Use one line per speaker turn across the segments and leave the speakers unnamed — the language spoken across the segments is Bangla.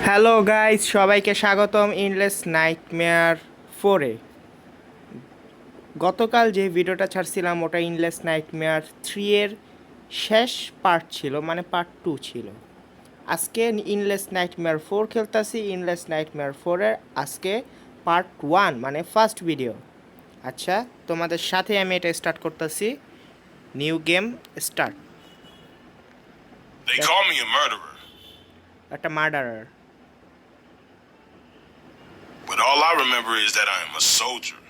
হ্যালো গাইস, সবাইকে স্বাগতম ইনলেস নাইটমেয়ার 4-এ। গতকাল যে ভিডিওটা ছাড়ছিলাম ওটা ইনলেস নাইটমেয়ার 3-এর শেষ পার্ট ছিল, মানে পার্ট 2 ছিল। আজকে ইনলেস নাইটমেয়ার 4 খেলতেছি। ইনলেস নাইটমেয়ার 4-এর আজকে পার্ট 1, মানে ফার্স্ট ভিডিও। আচ্ছা, তোমাদের সাথে আমি এটা স্টার্ট করতেছি। New game start.
They call me a murderer,
একটা murderer.
but all I remember is that I am a soldier.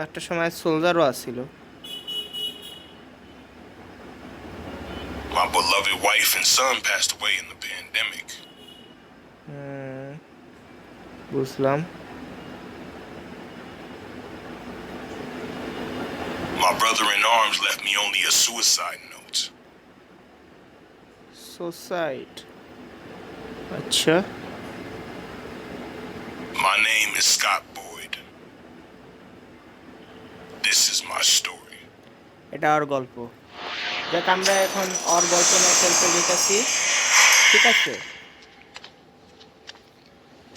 একটা সময় সোলজারও আছিল।
My beloved wife and son passed away in the pandemic.
বুঝলাম।
My brother in arms left me only a suicide note.
সোসাইড। আচ্ছা,
My name is Scott Boyd. This is my story.
এটা ওর গল্প। দেখ, আমরা এখন ওর গল্প নিয়ে খেলতে যেতেছি, ঠিক আছে?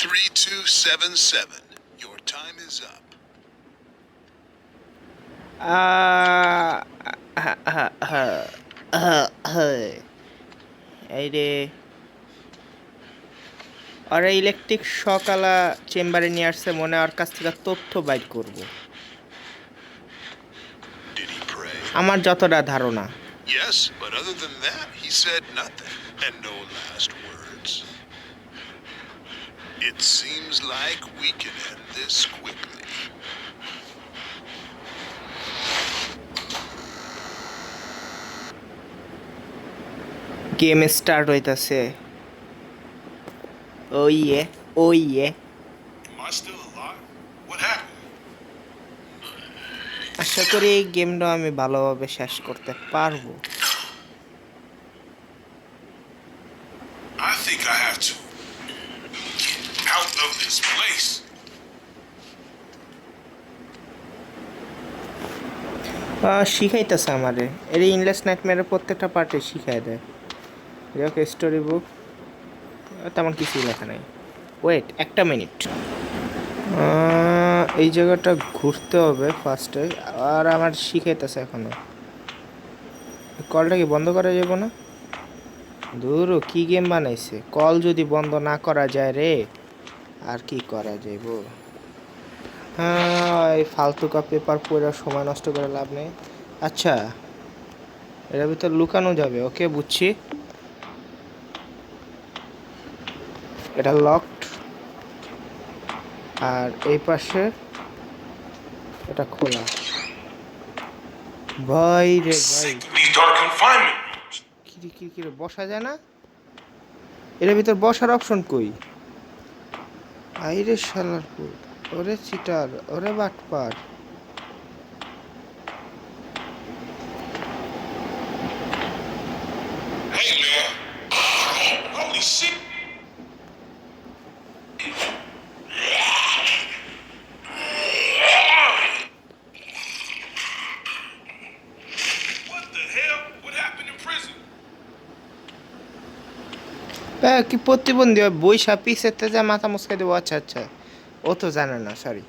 3277. Your time is up.
এই রে, ওরা ইলেকট্রিক সকালা চেম্বারে নিয়ে আসছে, মনে ওর কাছ থেকে তথ্য বাইর করব।
Did he pray?
আমার যতটা ধারণা।
Yes, but other than that, he said nothing and no last words. It seems like we can end this quickly.
Game start হইতাছে। ও ইয়ে, ও ইয়ে।
Am I still alive? What happened?
আশা করি এই গেমটা আমি ভালোভাবে শেষ করতে পারবো।
I think I have to get out of this place.
শিখাইতেছে আমারে। এর ইনলেস নাইটমেয়ারের প্রত্যেকটা পার্টে শিখাই দেয়। যাক, স্টোরি বুক তেমন কিছুই লেখা নাই। ওয়েট একটা মিনিট, এই জায়গাটা ঘুরতে হবে ফার্স্টে। আর আমার শিখাইতেছে এখনো। কলটা কি বন্ধ করা যাবে না? দূর, কি গেম বানাইছে! কল যদি বন্ধ না করা যায় রে, আর কি করা যাইব? এই ফালতুকা পেপার পড়ে সময় নষ্ট করে লাভ নেই। আচ্ছা, এর ভিতর লুকানো যাবে। ওকে, বুঝছি। এটা লকড, আর এই পাশে এটা খোলা। ভাই রে ভাই,
Sick of these dark confinement rooms.
কি রে, বসা যায় না? এর ভিতর বসার অপশন কই? আইরে শালার পুত, ওরে চিটার, ওরে বাটপার।
Hey man. Holy shit. What the hell? What happened in prison?
কি প্রতিবন্ধী বইসা পিছেতে যা মাথা মুসকে দেবো? আচ্ছা আচ্ছা, ও তো জানে না, সরি।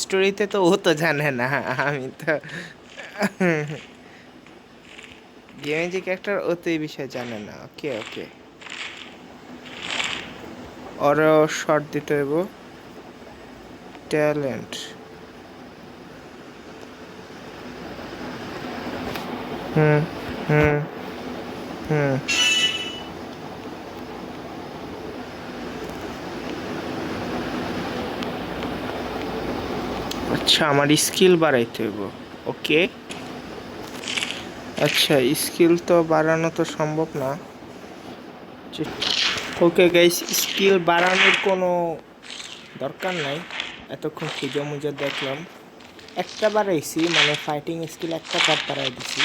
স্টোরিতে তো ও তো জানে না, আমি তো গেমে যে ক্যারেক্টার, ও তো এই বিষয়ে জানে না। ওকে ওকে, ওরও শর্ট দিতে হইব। ট্যালেন্ট, হুম হুম হুম। আচ্ছা, আমার স্কিল বাড়াইতে হইব। ওকে, আচ্ছা, স্কিল তো বাড়ানো তো সম্ভব না। ওকে গাইস, স্কিল বাড়ানোর কোনো দরকার নাই। এতক্ষণ খুঁজে মুজে দেখলাম, একটা বাড়াইছি, মানে ফাইটিং স্কিল একটা পার্ট বাড়াই দিছি।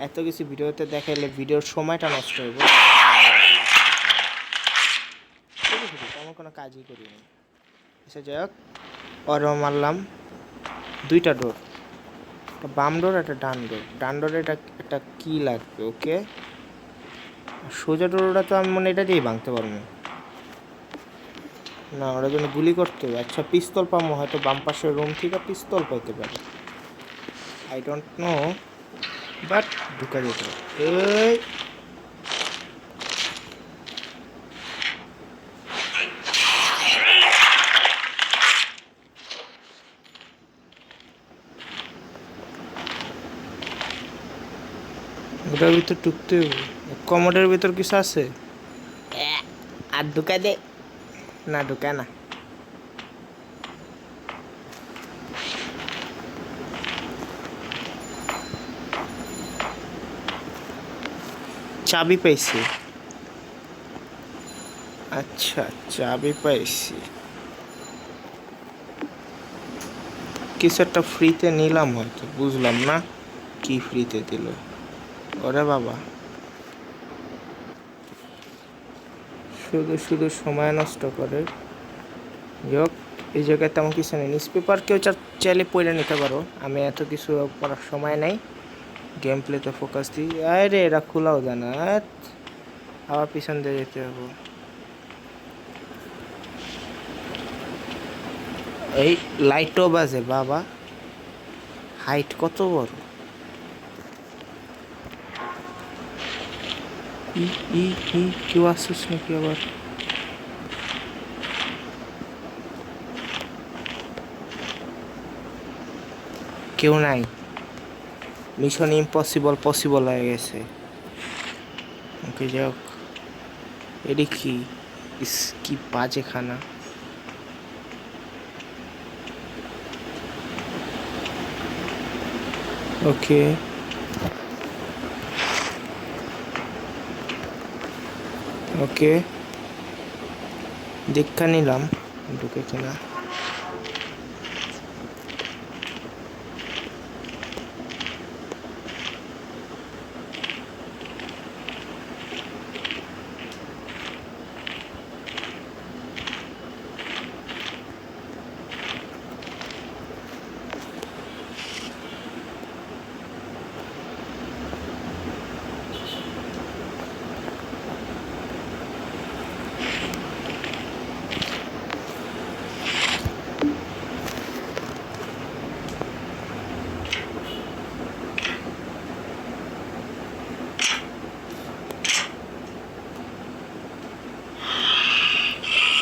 এত কিছু ভিডিওতে দেখাইলে ভিডিওর সময়টা নষ্ট হইব। তেমন কোনো কাজই করিনি। আচ্ছা, যাই হোক, ওরও মারলাম। দুইটা ডোর, একটা বাম ডোর, একটা ডান ডোর। ডান ডোরে একটা কি লাগবে। ওকে, সোজা ডোরটা তো আমি মনে এটা দিয়েই ভাঙতে পারবো না, ওরা জন্য গুলি করতে হবে। আচ্ছা পিস্তল পাবো হয়তো, বাম পাশের রুম থেকে পিস্তল পাইতে পারে, আই ডোন্ট নো, বাট ঢুকা যেতে পারে। এই ওটার ভিতর ঢুকতে হবে। কমোডের ভিতর কিছু আছে আর ঢুকা দে না, ঢুকা না। চাবি পাইছি, আচ্ছা চাবি পাইছি, কিছু একটা ফ্রিতে নিলাম হয়তো, বুঝলাম না কি ফ্রিতে দিল। ওরে বাবা, শুধু শুধু সময় নষ্ট করে। যাক, এই জায়গায় তেমন কিছু নেই। নিউজ পেপার কেউ চাইলে পড়ে নিতে পারো, আমি এত কিছু পড়ার সময় নেই, গেম প্লেতে ফোকাস দিই। আরে এরা খোলাও যায় না, আবার পিছন দিয়ে যেতে হবে। এই লাইটও বাজে বাবা, হাইট কত বড়। ই ই ই কেউ আসছিস নাকি আবার? কেউ নাই, মিশন ইম্পসিবল পসিবল হয়ে গেছে। ওকে যাক, এটি কি, ইস কি বাজে খানা। ওকে ওকে, দীক্ষা নিলাম ঢুকে কিনা।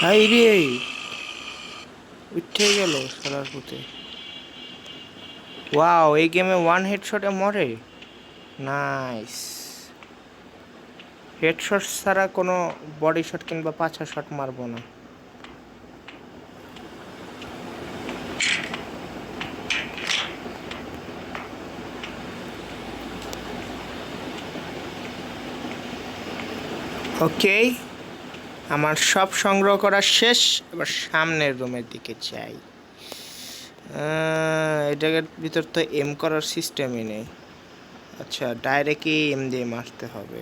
হাই রে, উঠে গেল সারার পুঁতে। ওয়াও, এই গেমে ওয়ান হেডশটে মরে, নাইস। হেডশট ছাড়া কোনো বডি শট কিংবা পাছা শট মারবো না। ওকে, আমার সব সংগ্রহ করা শেষ, এবার সামনের রুমের দিকে যাই। এটার ভিতর তো এম করার সিস্টেমই নেই। আচ্ছা, ডাইরেক্টই এম দিয়ে মারতে হবে।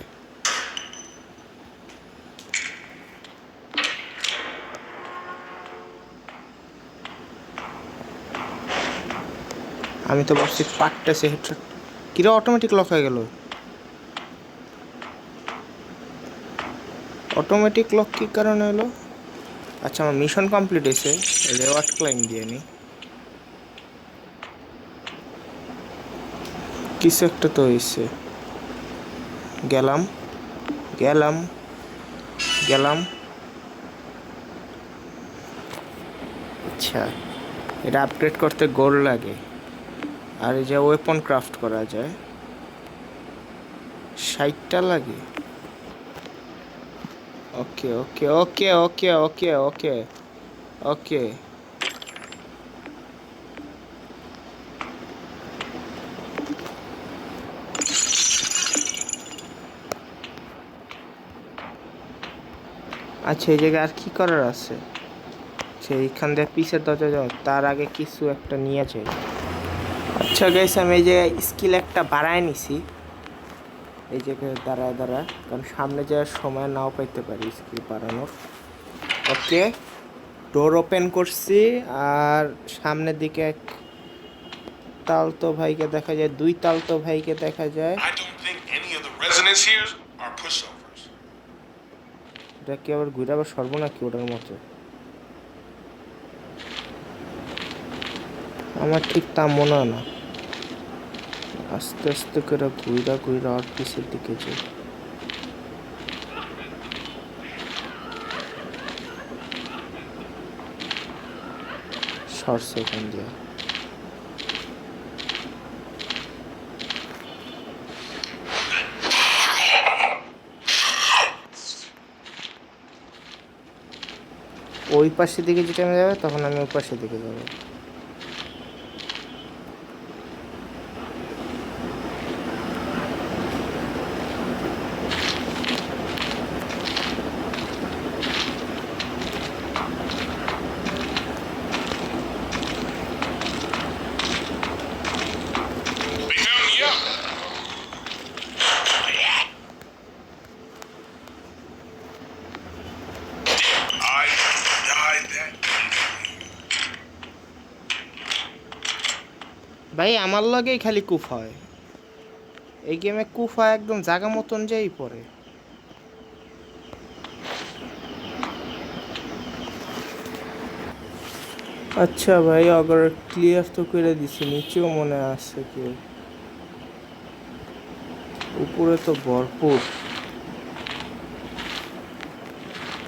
আমি তো ভাবছি পাটটাছে হেডশট, কিরা অটোমেটিক লক হয়ে গেল। অটোমেটিক লক কী কারণে হলো? আচ্ছা, আমার মিশন কমপ্লিট হয়েছে, রেওয়ার্ড ক্লাইম দিয়ে নি, কিছু একটা তো হয়েছে। গেলাম গেলাম গেলাম। আচ্ছা, এটা আপগ্রেড করতে গোল্ড লাগে, আর এই যে ওয়েপন ক্রাফট করা যায় 60টা লাগে। ওকে ওকে ওকে ওকে ওকে ওকে ওকে, আচ্ছা এই জায়গায় আর কি করার আছে? আচ্ছা, এইখান দিয়ে পিসের দরজা যাও, তার আগে কিছু একটা নিয়ে যাই। আচ্ছা গাইস, আমি এই জায়গায় স্কিল একটা বাড়ায় নিছি, এই জায়গায় দাঁড়ায় দাঁড়ায়, কারণ সামনে যাওয়ার সময় নাও পাইতে পারি স্কিল বাড়ানোর। ওকে, ডোর ওপেন করছি, আর সামনের দিকে এক তালতো ভাইকে দেখা যায়, দুই তালতো ভাইকে দেখা যায়।
I don't think any of the residents here are pushovers.
এটা কি আবার ঘুরে আবার সরবো নাকি ওটার মতো? আমার ঠিক তা মনে হয় না। আস্তে আস্তে করে ঘুরা ঘুরা আর পিছের দিকে যাই। শর্ট সেকেন্ড দিয়ে ওই পাশের দিকে যেটা আমি যাবে তখন আমি ওই পাশের দিকে যাবো।
They found me out. I died that.
ভাই আমার লগেই খালি কুফ হয় এই গেমে। কুফা একদম জাগা মতন যেই পড়ে। আচ্ছা ভাই, अगर ক্লিয়ার তো করে দিছি, নিচেও মনে আছে কেউ, উপরে তো ভরপুর।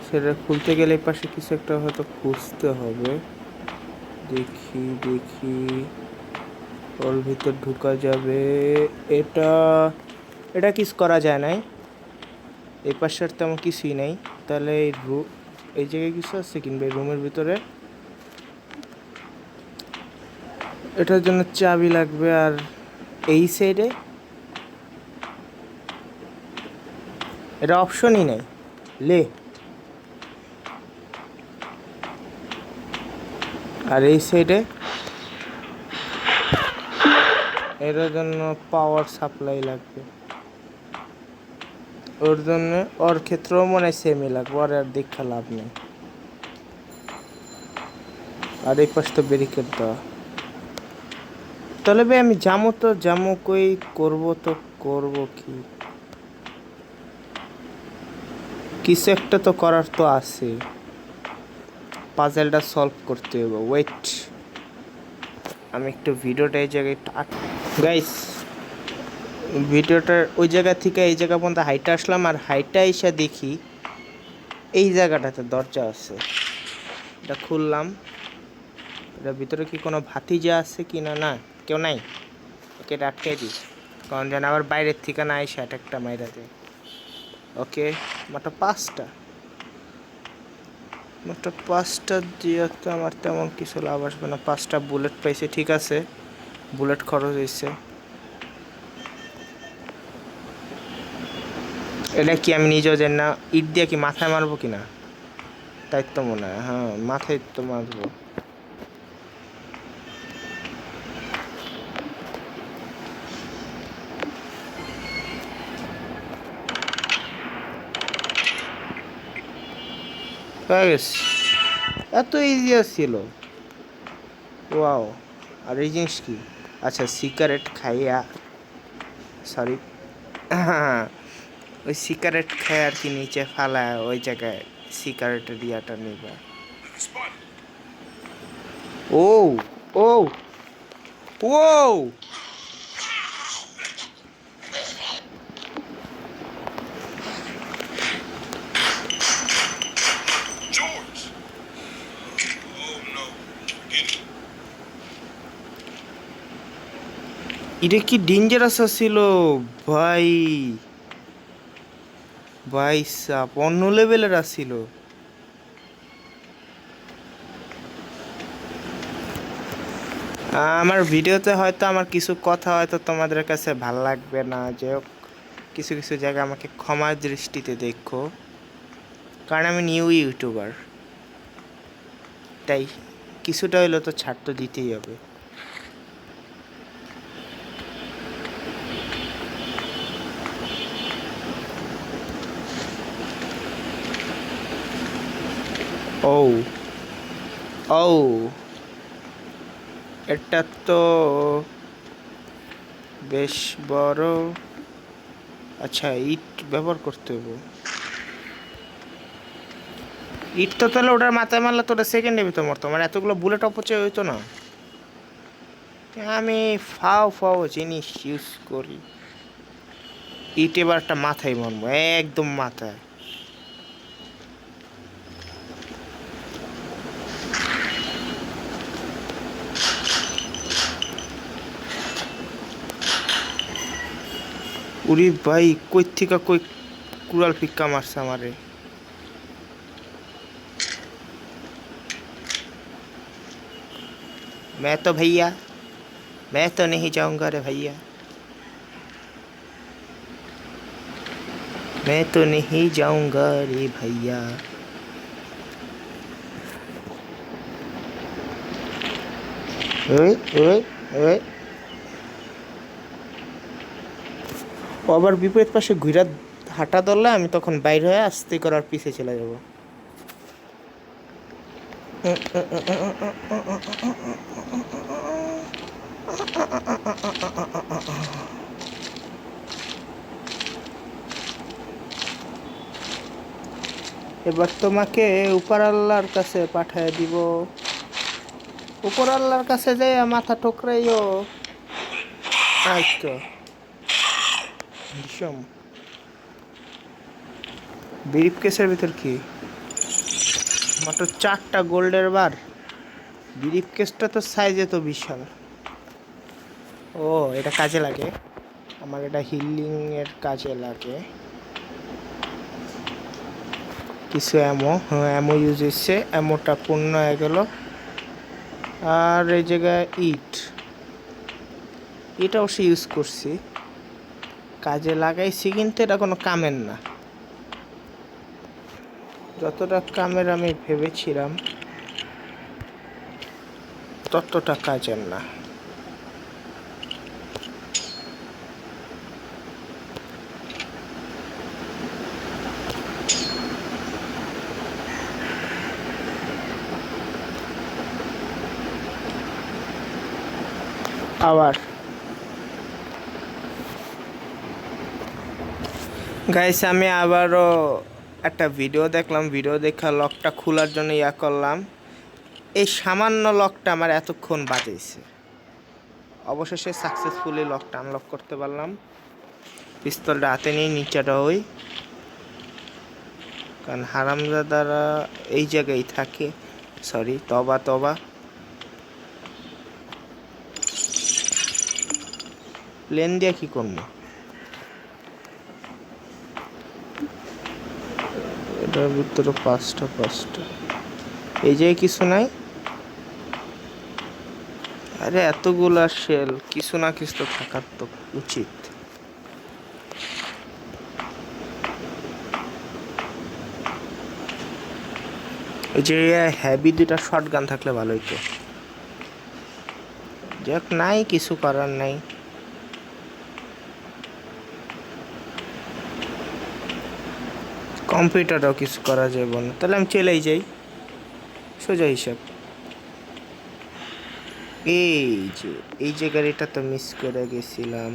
সেটা খুলতে গেলে এই পাশে কিছু একটা হয়তো খুঁজতে হবে। দেখি দেখি, ওর ভিতর ঢুকা যাবে। এটা এটা কিস করা যায় নাই। এই পাশে আর তেমন কিছুই নাই। তাহলে এই জায়গায় কিছু আছে কিংবা এই রুমের ভিতরে? এটার জন্য চাবি লাগবে। আর এই সাইডে এটা অপশনই নেই লে। আর এই সাইডে এটার জন্য পাওয়ার সাপ্লাই লাগবে। ওর জন্য ওর ক্ষেত্রেও মনে হয় সেমই লাগবে। আর আর দেখা লাভ নেই। আর এই পাশটা ব্যারিকেড দেওয়া। তাহলে ভাই আমি যাবো তো যাবো কই, করবো তো করবো কি? কিছু একটা তো করার তো আছে। পাজেলটা সলভ করতে হবে। ওয়েট, আমি একটু ভিডিওটা এই জায়গায় গাইস, ভিডিওটার ওই জায়গা থেকে এই জায়গা পর্যন্ত হাইটে আসলাম। আর হাইটে এসে দেখি এই জায়গাটাতে দরজা আছে। এটা খুললাম। এটার ভিতরে কি কোনো ভাতিজা আছে কি না? না, কেউ নাই। ওকে, এটা আটকে দিই, কারণ যেন আবার বাইরের থেকে না এসে একটা মাইরা দেয়। ওকে, মাত্র 5টা দিয়ে তো আমার তেমন কিছু লাভ আসবে না। 5টা বুলেট পাইছে, ঠিক আছে, বুলেট খরচ হয়েছে। এটা কি আমি নিজেও জানি না। ইট দিয়ে কি মাথায় মারবো কিনা, তাই তো মনে হয়। হ্যাঁ, মাথায় তো মারবো। এত ইজি ছিল। ওয়াও। আর এই জিনিস কি? আচ্ছা, সিগারেট খাইয়া, সরি, ওই সিগারেট খাই আর কি নিচে ফালায় ওই জায়গায় সিগারেটের ইয়াটা নেবা।
Spotted.
O O O,
George. Oh no. Forget it.
এটা কি ডেঞ্জারাস ছিল ভাই। ভাই সাপ অন্য লেভেলের আসছিল। আমার ভিডিওতে হয়তো আমার কিছু কথা হয়তো তোমাদের কাছে ভাল লাগবে না, যে হোক, কিছু কিছু জায়গা আমাকে ক্ষমার দৃষ্টিতে দেখো, কারণ আমি নিউ ইউটিউবার। তাই কিছুটা হইলেও তো ছাড় তো দিতেই হবে। ও ও, এটা তো বেশ বড়। আচ্ছা, ইট ব্যবহার করতে হবে। ইট তো তাহলে ওটার মাথায় মারলে তোটা সেকেন্ডে ভিতর মরতো, মানে এতগুলো বুলেট অপচয় হইতো না। আমি ফাও ফাও জিনিস ইউজ করি। ইট এবার একটা মাথায় মারবো, একদম মাথায়। উরি ভাই কই থেকে কই কুড়াল পিক্কা মারছে আমারে। मैं तो भैया मैं तो नहीं जाऊंगा रे भैया, मैं तो नहीं जाऊंगा रे भैया। ওই ওই ওই ও আবার বিপরীত পাশে ঘুরা হাঁটা ধরলে আমি তখন বাইরে হয়ে আস্তে করার পিছে চলে যাব। এবার তোমাকে উপর আল্লাহর কাছে পাঠায় দিব, উপর আল্লাহর কাছে যাই মাথা ঠোকরাইও। আচ্ছা ভীষণ ব্রিফ কেসের ভিতর কি মাত্র 4টা গোল্ডের বার। ব্রিফ কেসটা তো সাইজে তো বিশাল। ও এটা কাজে লাগে, আমার এটা হিলিং এর কাজে লাগে। কিছু অ্যামো ইউজ হচ্ছে, অ্যামোটা পূর্ণ হয়ে গেল। আর এই জায়গায় এটা অবশ্যই ইউজ করছি, কাজে লাগাইছি, কিন্তু এটা কোনো কামের না। যতটা কামের আমি ভেবেছিলাম ততটা কাজের না। আবার গাইস আমি আবারও একটা ভিডিও দেখলাম, ভিডিও দেখা লকটা খোলার জন্য করলাম। এই সামান্য লকটা আমার এতক্ষণ বাজাইছে, অবশেষে সাকসেসফুলি লকটা আনলক করতে পারলাম। পিস্তলটা হাতে নিয়ে নিচেটা হই, কারণ হারামজাদারা এই জায়গায় থাকে। সরি, তবা তবা। প্লেন দিয়ে কি করবো? এটার ভিতরে 5টা এই জায়গায় কিছু নাই। আরে এতগুলা শেল, কিছু না কিছু তো থাকার তো উচিত। ওই যে হ্যাভি 2টা শর্ট গান থাকলে ভালো হইতো। যাক, নাই কিছু করার নাই। কম্পিউটারও কিছু করা যাবে না, তাহলে আমি চলেই যাই, সোজা হিসাব। এই যে গাড়িটা তো মিস করে গেছিলাম।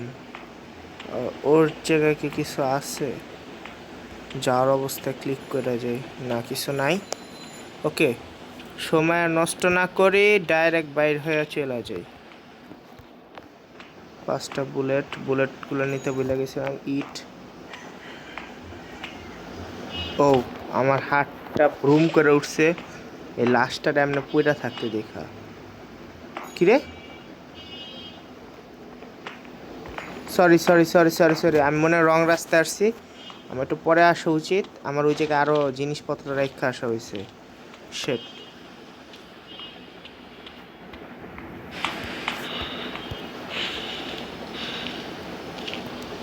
ওর জায়গায় কি কিছু আছে? যাওয়ার অবস্থায় ক্লিক করে যাই, না কিছু নাই। ওকে, সময় নষ্ট না করে ডাইরেক্ট বাইর হয়ে চলে যাই। 5টা বুলেটগুলো নিতে ভুলে গেছিলাম। ও আমার হাতটা ভ্রুম করে উঠছে, এই লাস্টটা এমনি পইরা থাকতে দেখা। কিরে, সরি, আমি মনে হয় রং রাস্তায় আসছি। আমার একটু পরে আসা উচিত, আমার ওই জায়গায় আরও জিনিসপত্র রেখে আসা হয়েছে। শেট,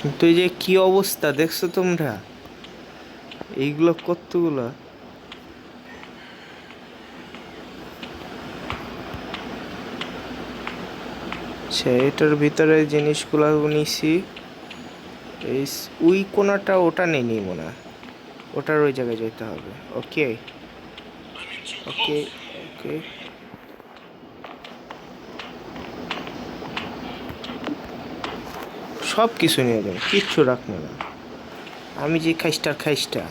কিন্তু এই যে কি অবস্থা দেখছো তোমরা, এইগুলো কতগুলো। এটার ভিতরে জিনিসগুলো নিছি। এই ওই কোনাটা ওটা নেই মনে হয়, ওটার ওই জায়গায় যেতে হবে। ওকে ওকে ওকে, সব কিছু নিয়ে যাবে, কিচ্ছু রাখবো না। আমি যে খাইস্টা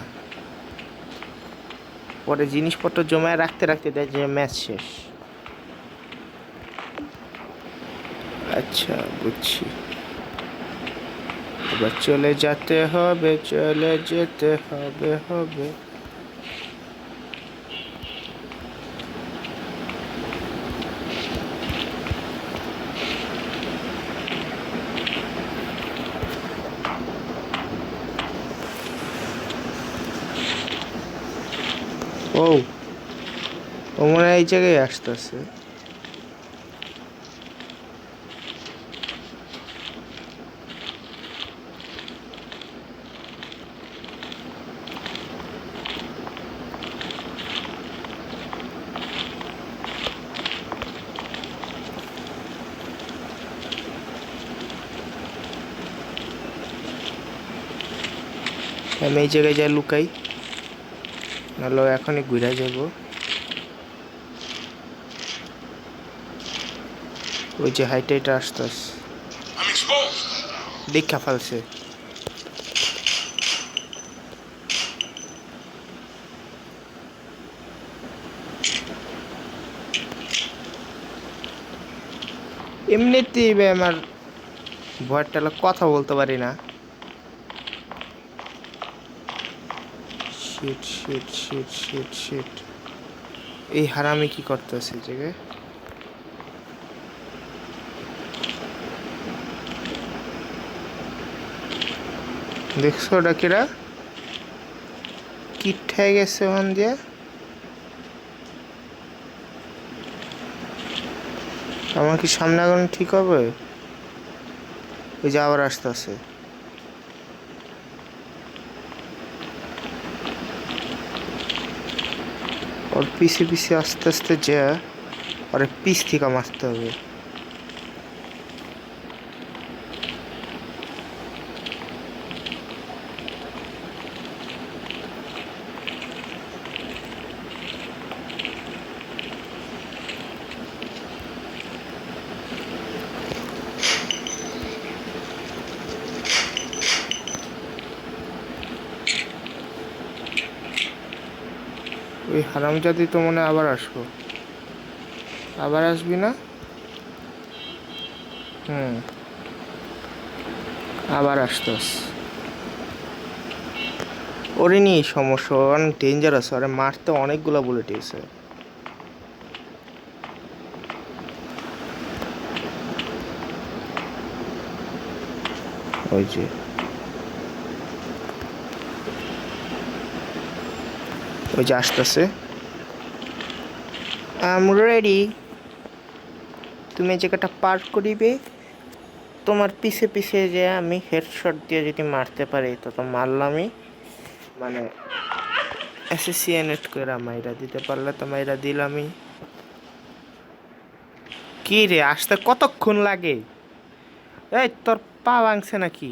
পরে জিনিসপত্র জমায় রাখতে রাখতে দেয় যে ম্যাচ শেষ। আচ্ছা বুঝছি, এবার চলে যেতে হবে, চলে যেতে হবে হবে। ও ও মনে হয় এই জায়গায় আসতেছে। আমি এই জায়গায় যাই লুকাই, নাহলে ও এখনই ঘুরে যাব। ওই যে হাইটে এটা আসতেছে,
I'm exposed.
দেখা ফেলছে। এমনিতেই বে আমার ভয়টা কথা বলতে পারি না। Shit shit shit shit shit, এই হারামি কি করতেছে এই জায়গায়? দেখছো ওটা কিরা কিট হয়ে গেছে ওখান দিয়ে। আমার কি সামনে আগানো ঠিক হবে? ওই যে আবার আসতেছে। ওর পিছে পিছে আস্তে আস্তে যা, ওর পিছ থেকে মারতে হবে। ওই হারামজাদি তো মনে হয় আবার আসবো। আবার আসবি না? আবার আসতস। ওরে নিয়ে সমস্যা, অনেক ডেঞ্জারাস, আরে মারতে অনেকগুলা বুলেট এসে। ওই যে ওই যে আসতেছে। I am ready. তুমি এই জায়গাটা পার করিবে, তোমার পিছে পিছে যে আমি হেডশট দিয়ে যদি মারতে পারি তো তো মারলামই, মানে অ্যাসোসিয়েট করে মাইরা দিতে পারলে তো মাইরা দিলামই। কি রে আসতে কতক্ষণ লাগে? এই তোর পা ভাঙছে নাকি?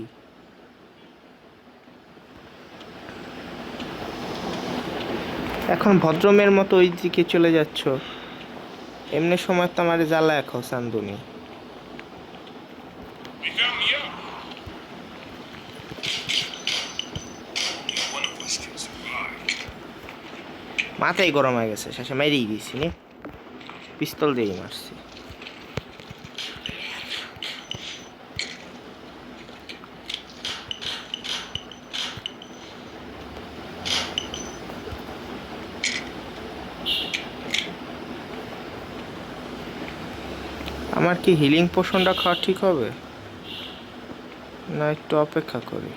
এখন ভদ্রমের মতো ওই দিকে চলে যাচ্ছ, এমনি সময় তো আমার জ্বালা এখন চান্দুনি।
We found the out. Only one of us can survive.
মাথায় গরম হয়ে গেছে, শেষে মেরেই দিয়েছি নি, পিস্তল দিয়েই মারছি। আমার কি হিলিং পোশনটা খাওয়া ঠিক হবে না একটু অপেক্ষা করি?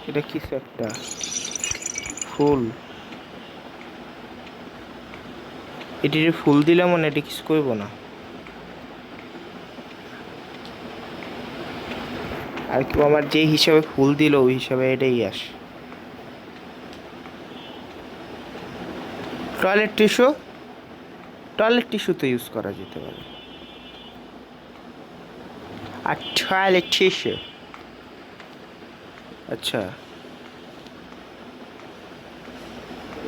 এটা কিছু একটা ফুল, এটির ফুল দিলে মনে এটি কিছু করবো না। আর কেউ আমার যে হিসাবে ফুল দিল ওই হিসাবে এটাই আস। টয়লেট টিস্যু, টয়লেট টিস্যু তো ইউজ করা যেতে পারে। আর টয়লেট টিস্যু, আচ্ছা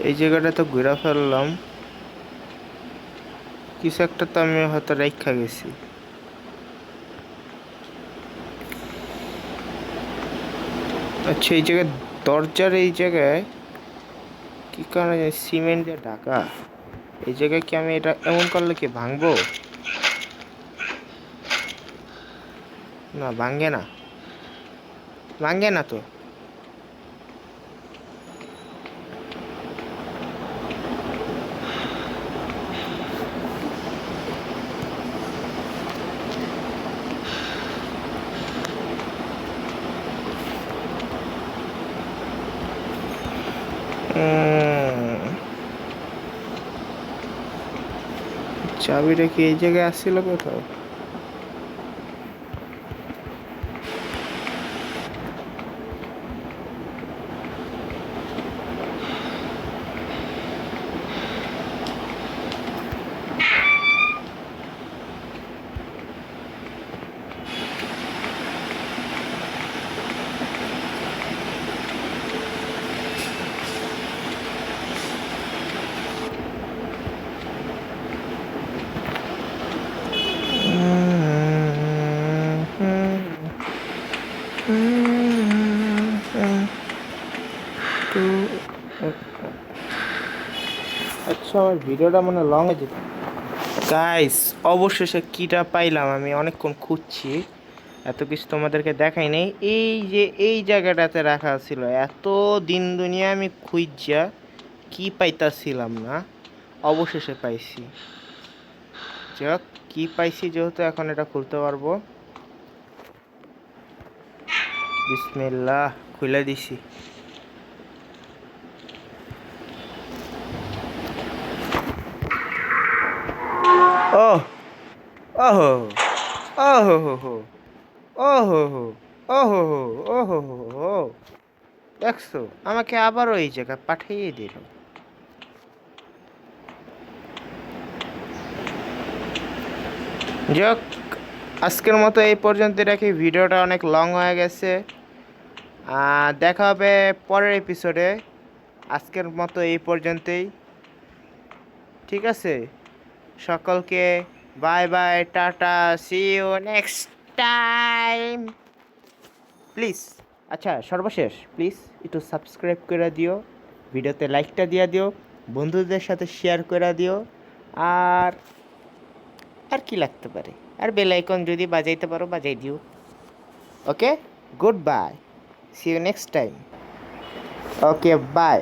এই জায়গাটা তো ঘুরে ফেললাম, কিছু একটা তো আমি হয়তো রেখা গেছি। আচ্ছা এই জায়গায় দরজার এই জায়গায় কি কি কারণে সিমেন্ট দিয়ে ঢাকা? এই জায়গায় কি আমি এটা এমন করলে কি ভাঙবো? না, ভাঙে না, ভাঙে না তো। চাবিটা কি এই জায়গায় আসছিল কোথাও? আচ্ছা, আমার ভিডিওটা মনে লং হয়ে যেত। গাইস, অবশেষে কিটা পাইলাম। আমি অনেকক্ষণ খুঁজছি, এত কিছু তোমাদেরকে দেখাই নাই। এই যে এই জায়গাটাতে রাখা ছিল, এত দিন দুনিয়া আমি খুঁজছা কি পাইতাছিলাম না, অবশেষে পাইছি। যাক, কি পাইছি যেহেতু এখন এটা খুলতে পারবো। বিসমিল্লাহ, খুলে দিছি। ও ওহো ওহো হো হো ওহো হো ওহো হো ওহো হো হো, দেখছো আমাকে আবারও এই জায়গায় পাঠিয়ে দিল। যাক, আজকের মতো এই পর্যন্ত রাখি। ভিডিওটা অনেক লং হয়ে গেছে। দেখা হবে পরের এপিসোডে। আজকের মতো এই পর্যন্তই, ঠিক আছে? সকলকে bye bye, tata, see you next time. Please, আচ্ছা সর্বশেষ প্লিজ একটু সাবস্ক্রাইব করে দিও, ভিডিওতে লাইকটা দিয়ে দিও, বন্ধুদের সাথে শেয়ার করে দিও। আর আর কি লাগতে পারে, আর বেল আইকন যদি বাজাইতে পারো বাজাই দিও। Okay, goodbye, see you next time. Okay, by.